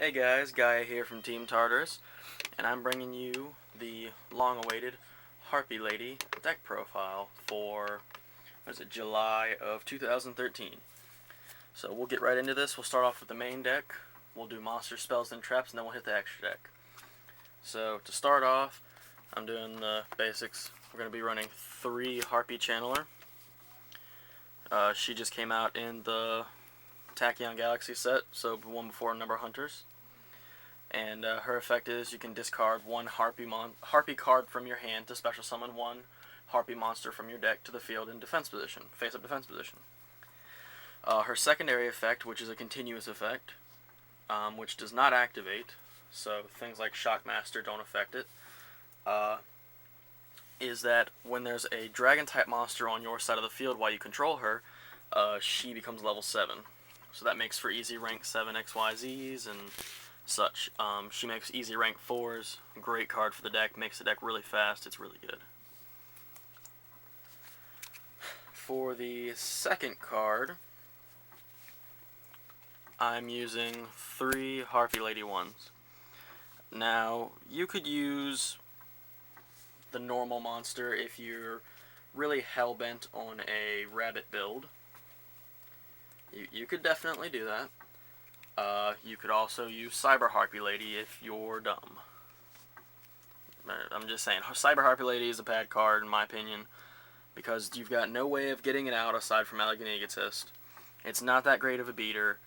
Hey guys, Gaia here from Team Tartarus, and I'm bringing you the long-awaited Harpie Lady deck profile for, July of 2013. So we'll get right into this. We'll start off with the main deck. We'll do monster spells and traps, and then we'll hit the extra deck. So to start off, I'm doing the basics. We're going to be running 3 Harpie Channeler. She just came out in the Tachyon Galaxy set, so one before Number Hunters. And her effect is you can discard one Harpie card from your hand to special summon one Harpie monster from your deck to the field in defense position, face-up defense position. Her secondary effect, which is a continuous effect, which does not activate, so things like Shockmaster don't affect it, is that when there's a Dragon-type monster on your side of the field while you control her, she becomes level 7. So that makes for easy rank 7 XYZs and such. She makes easy rank 4s. Great card for the deck. Makes the deck really fast. It's really good. For the second card, I'm using 3 Harpie Lady ones. Now, you could use the normal monster if you're really hell-bent on a rabbit build. You could definitely do that. You could also use Cyber Harpie Lady if you're dumb. I'm just saying, Cyber Harpie Lady is a bad card in my opinion, because you've got no way of getting it out aside from Elegant Egotist. It's not that great of a beater.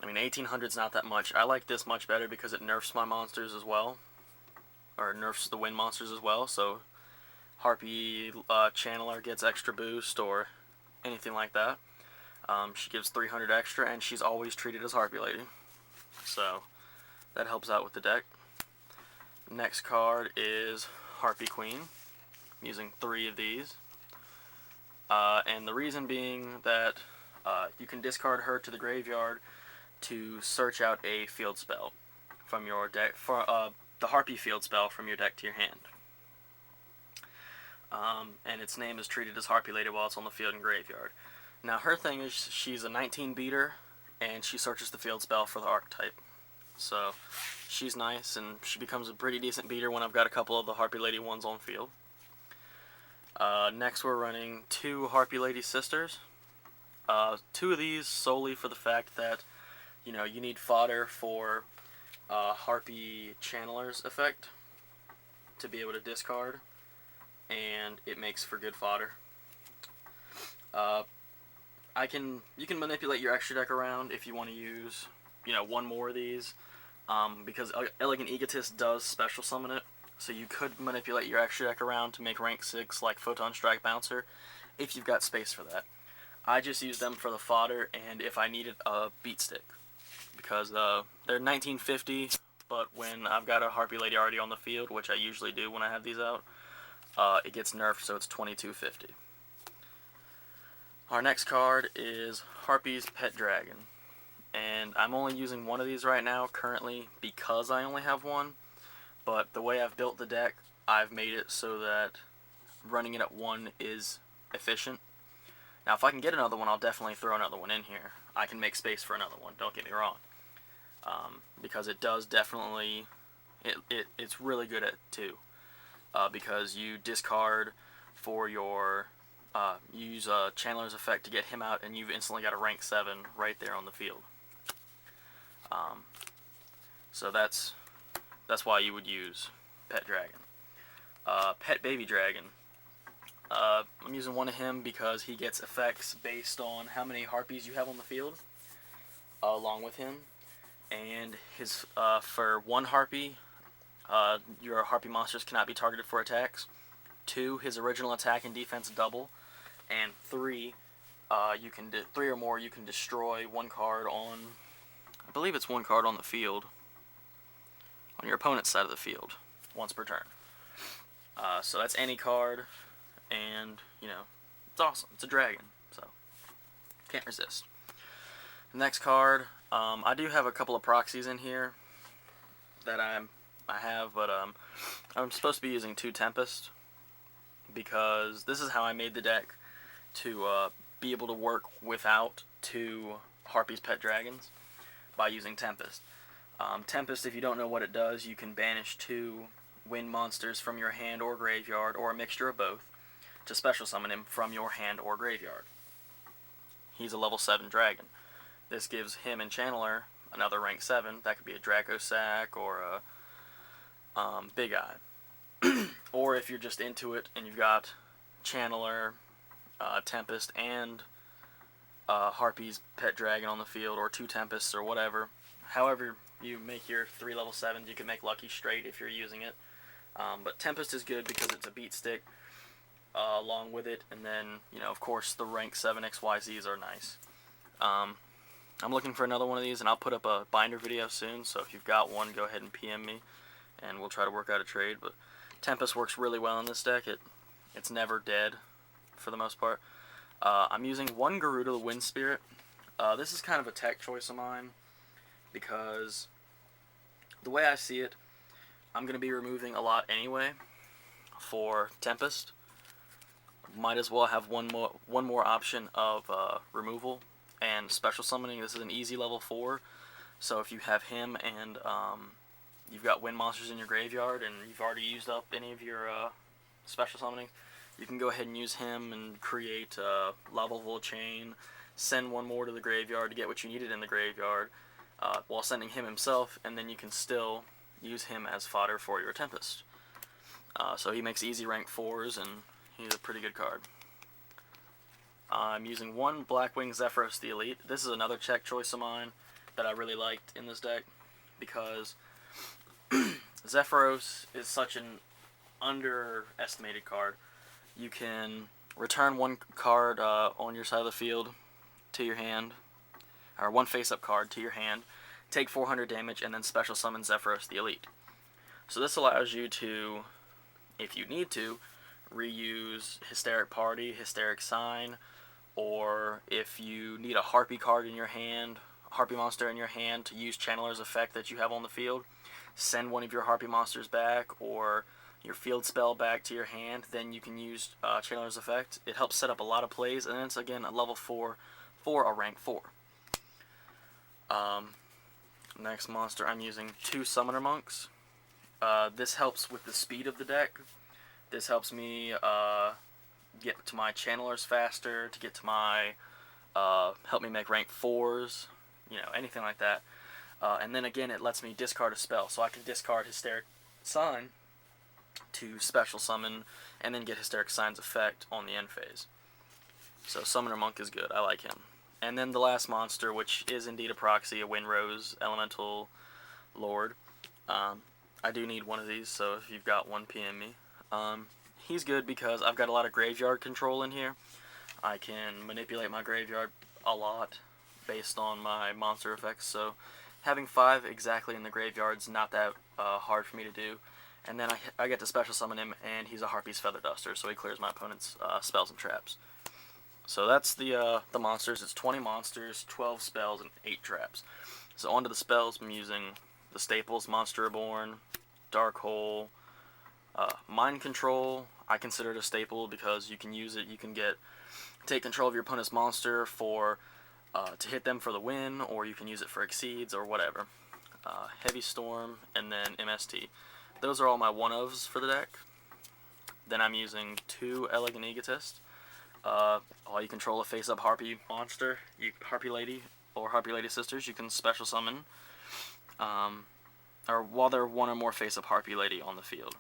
I mean, 1800's not that much. I like this much better because it nerfs my monsters as well, or nerfs the wind monsters as well, so Harpie Channeler gets extra boost or anything like that. She gives 300 extra, and she's always treated as Harpie Lady. So, that helps out with the deck. Next card is Harpie Queen. I'm using 3 of these. And the reason being that you can discard her to the graveyard to search out a field spell from your deck, for the Harpie field spell from your deck to your hand. And its name is treated as Harpie Lady while it's on the field and graveyard. Now, her thing is she's a 19 beater, and she searches the field spell for the archetype. So, she's nice, and she becomes a pretty decent beater when I've got a couple of the Harpie Lady ones on field. Next, we're running 2 Harpie Lady Sisters. 2 of these solely for the fact that, you need fodder for Harpie Channeler's effect to be able to discard, and it makes for good fodder. You can manipulate your extra deck around if you want to use, one more of these, because Elegant Egotist does special summon it, so you could manipulate your extra deck around to make rank 6 like Photon Strike Bouncer, if you've got space for that. I just use them for the fodder, and if I needed a beat stick, because they're 1950, but when I've got a Harpie Lady already on the field, which I usually do when I have these out, it gets nerfed, so it's 2250. Our next card is Harpie's Pet Dragon, and I'm only using one of these right now currently because I only have one, but the way I've built the deck, I've made it so that running it at 1 is efficient. Now, if I can get another one, I'll definitely throw another one in here. I can make space for another one, don't get me wrong, because it does definitely, it's really good at 2, because you discard for your you use a Channeler's effect to get him out, and you've instantly got a rank 7 right there on the field. So that's why you would use Pet Dragon. Pet Baby Dragon. I'm using one of him because he gets effects based on how many Harpies you have on the field, along with him. And his for 1 Harpie, your Harpie monsters cannot be targeted for attacks. 2, his original attack and defense double. And 3, 3 or more, you can destroy 1 card on, I believe it's 1 card on the field, on your opponent's side of the field, once per turn. So that's any card, and, it's awesome. It's a dragon, so can't resist. The next card, I do have a couple of proxies in here that I have, but I'm supposed to be using 2 Tempest, because this is how I made the deck to be able to work without 2 Harpie's Pet Dragons by using Tempest. Tempest, if you don't know what it does, you can banish 2 wind monsters from your hand or graveyard, or a mixture of both, to special summon him from your hand or graveyard. He's a level 7 dragon. This gives him and Channeler another rank 7. That could be a Dracosac or a Big Eye. Or if you're just into it and you've got Channeler, Tempest, and Harpie's pet dragon on the field, or 2 Tempests, or whatever. However you make your 3 level 7s, you can make Lucky straight if you're using it. But Tempest is good because it's a beat stick along with it, and then, of course, the rank 7 XYZs are nice. I'm looking for another one of these, and I'll put up a binder video soon, so if you've got one, go ahead and PM me, and we'll try to work out a trade. But Tempest works really well in this deck. It's never dead, for the most part. I'm using 1 Garuda the Wind Spirit. This is kind of a tech choice of mine, because the way I see it, I'm going to be removing a lot anyway for Tempest. Might as well have one more option of removal and special summoning. This is an easy level 4, so if you have him and you've got wind monsters in your graveyard and you've already used up any of your special summoning, you can go ahead and use him and create a Lava chain, send 1 more to the graveyard to get what you needed in the graveyard, while sending him himself, and then you can still use him as fodder for your Tempest. So he makes easy rank 4s, and he's a pretty good card. I'm using 1 Blackwing Zephyros the Elite. This is another check choice of mine that I really liked in this deck, because Zephyros is such an underestimated card. You can return 1 card on your side of the field to your hand, or 1 face-up card to your hand, take 400 damage, and then special summon Zephyros the Elite. So this allows you to, if you need to, reuse Hysteric Party, Hysteric Sign, or if you need a Harpie card in your hand, Harpie monster in your hand, to use Channeler's effect that you have on the field, send 1 of your Harpie monsters back, or your field spell back to your hand, then you can use Channeler's effect. It helps set up a lot of plays, and it's, again, a level 4 for a rank 4. Next monster, I'm using 2 Summoner Monks. This helps with the speed of the deck. This helps me get to my Channelers faster, to get to my, help me make rank 4s, anything like that. And then again, it lets me discard a spell, so I can discard Hysteric Sign to special summon, and then get Hysteric Sign's effect on the end phase. So Summoner Monk is good, I like him. And then the last monster, which is indeed a proxy, a Windrose Elemental Lord. I do need one of these, so if you've got one, PM me. He's good because I've got a lot of graveyard control in here. I can manipulate my graveyard a lot based on my monster effects, so having 5 exactly in the graveyard's not that hard for me to do. And then I get to special summon him, and he's a Harpie's Feather Duster, so he clears my opponent's spells and traps. So that's the monsters. It's 20 monsters, 12 spells, and 8 traps. So onto the spells, I'm using the staples: Monster Reborn, Dark Hole, Mind Control. I consider it a staple because you can use it. You can take control of your opponent's monster for to hit them for the win, or you can use it for exceeds or whatever. Heavy Storm, and then MST. Those are all my one-ofs for the deck. Then I'm using 2 Elegant Egotist. While you control a face-up Harpie monster, Harpie Lady or Harpie Lady Sisters, you can special summon, or while there are 1 or more face-up Harpie Lady on the field,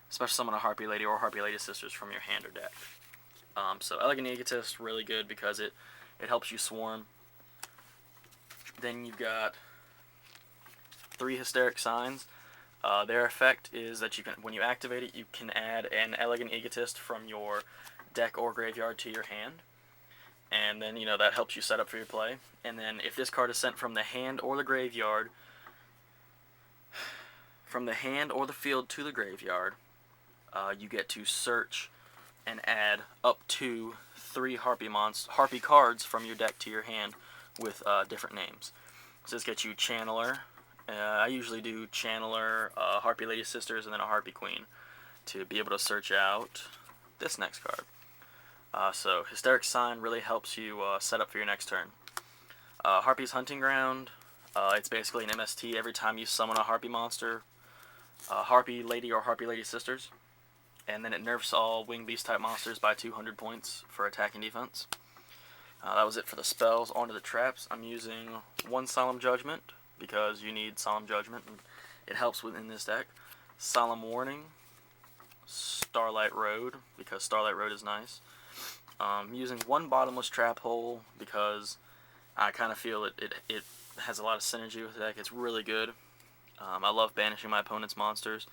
special summon a Harpie Lady or Harpie Lady Sisters from your hand or deck. So Elegant Egotist, really good because it helps you swarm. Then you've got 3 Hysteric Signs. Their effect is that when you activate it, you can add an Elegant Egotist from your deck or graveyard to your hand, and then that helps you set up for your play. And then if this card is sent from the hand or the graveyard, from the hand or the field to the graveyard, you get to search and add up to 3 Harpie cards from your deck to your hand with different names. So this gets you Channeler. I usually do Channeler, Harpie Lady Sisters, and then a Harpie Queen to be able to search out this next card. So Hysteric Sign really helps you set up for your next turn. Harpie's Hunting Ground, It's basically an MST every time you summon a Harpie monster, Harpie Lady or Harpie Lady Sisters, and then it nerfs all Wing Beast type monsters by 200 points for attack and defense. That was it for the spells. On to the traps. I'm using one Solemn Judgment because you need Solemn Judgment and it helps within this deck. Solemn Warning, Starlight Road because Starlight Road is nice. Using one Bottomless Trap Hole because I kind of feel it has a lot of synergy with the deck. It's really good. I love banishing my opponent's monsters,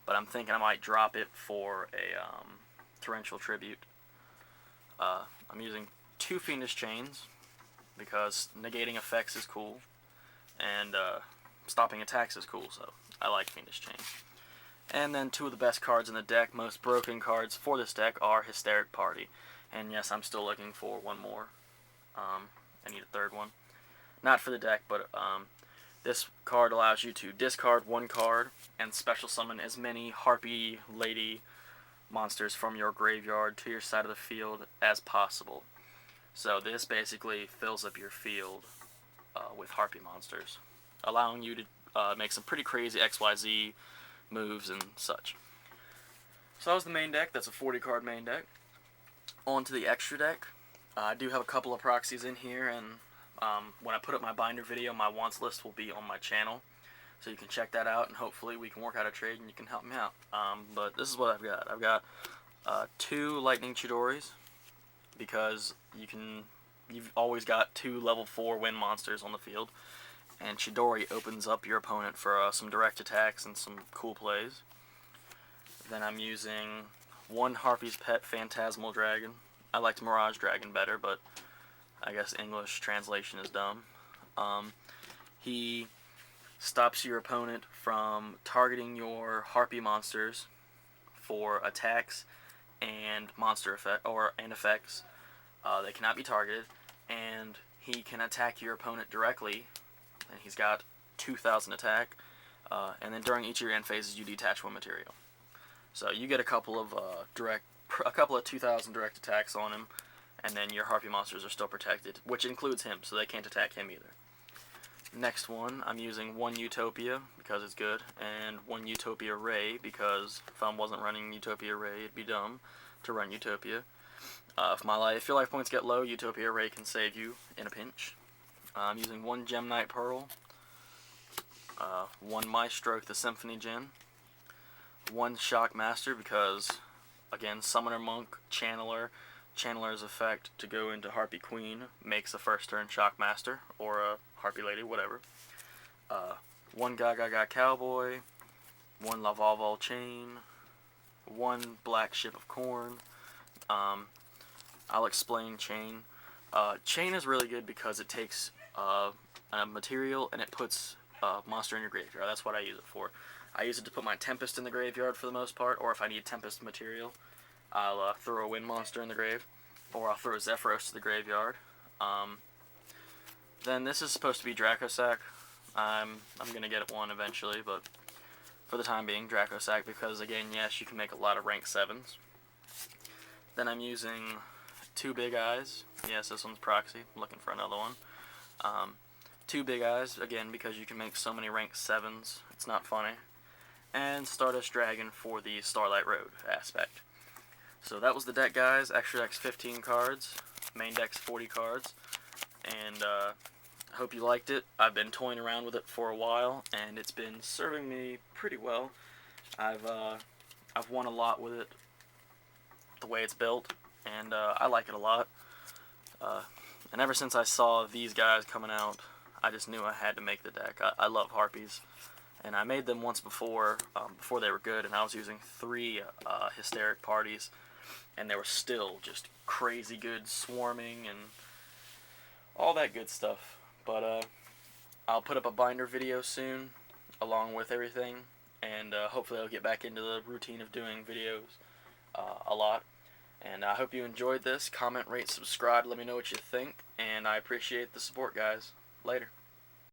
but I'm thinking I might drop it for a Torrential Tribute. I'm using 2 Fiendish Chains because negating effects is cool and stopping attacks is cool, so I like Fiendish Chains. And then 2 of the best cards in the deck, most broken cards for this deck, are Hysteric Party. And yes, I'm still looking for one more. I need a third one. Not for the deck, but this card allows you to discard 1 card and special summon as many Harpie Lady monsters from your graveyard to your side of the field as possible. So this basically fills up your field with Harpie monsters, allowing you to make some pretty crazy XYZ moves and such. So that was the main deck. That's a 40-card main deck. On to the extra deck. I do have a couple of proxies in here, and when I put up my binder video, my wants list will be on my channel, so you can check that out, and hopefully we can work out a trade and you can help me out. But this is what I've got. I've got 2 Lightning Chidoris because you've always got 2 level 4 wind monsters on the field, and Chidori opens up your opponent for some direct attacks and some cool plays. Then I'm using 1 Harpie's Pet Phantasmal Dragon. I liked Mirage Dragon better, but I guess English translation is dumb. He stops your opponent from targeting your Harpie monsters for attacks and monster effects. They cannot be targeted, and he can attack your opponent directly, and he's got 2,000 attack. And then during each of your end phases, you detach 1 material. So you get a couple of 2,000 direct attacks on him, and then your Harpie monsters are still protected, which includes him, so they can't attack him either. Next one, I'm using 1 Utopia because it's good, and 1 Utopia Ray because if I wasn't running Utopia Ray, it'd be dumb to run Utopia. If your life points get low, Utopia Ray can save you in a pinch. I'm using 1 Gemnite Pearl, 1 Maestro the Symphony Gem, 1 Shock Master because, again, Summoner Monk, Channeler's effect to go into Harpie Queen makes the first turn Shock Master, or a Harpie Lady, whatever. 1 Gaga Cowboy, 1 Lavalval Chain, 1 Black Ship of Corn. I'll explain Chain. Chain is really good because it takes a material and it puts a monster in your graveyard. That's what I use it for. I use it to put my Tempest in the graveyard for the most part, or if I need Tempest material, I'll throw a Wind monster in the grave, or I'll throw a Zephyros to the graveyard. Then this is supposed to be Dracosac. I'm going to get one eventually, but for the time being, Dracosac, because again, yes, you can make a lot of rank 7s. Then I'm using 2 Big Eyes. Yes, this one's proxy. I'm looking for another one. 2 Big Eyes, again, because you can make so many rank 7s. It's not funny. And Stardust Dragon for the Starlight Road aspect. So that was the deck, guys. Extra deck's 15 cards. Main deck's 40 cards. And I hope you liked it. I've been toying around with it for a while, and it's been serving me pretty well. I've won a lot with it, the way it's built, and I like it a lot. And ever since I saw these guys coming out, I just knew I had to make the deck. I love Harpies, and I made them once before they were good, and I was using 3 Hysteric Parties, and they were still just crazy good swarming and all that good stuff. But I'll put up a binder video soon along with everything, and hopefully I'll get back into the routine of doing videos a lot. And I hope you enjoyed this. Comment, rate, subscribe, let me know what you think, and I appreciate the support, guys. Later.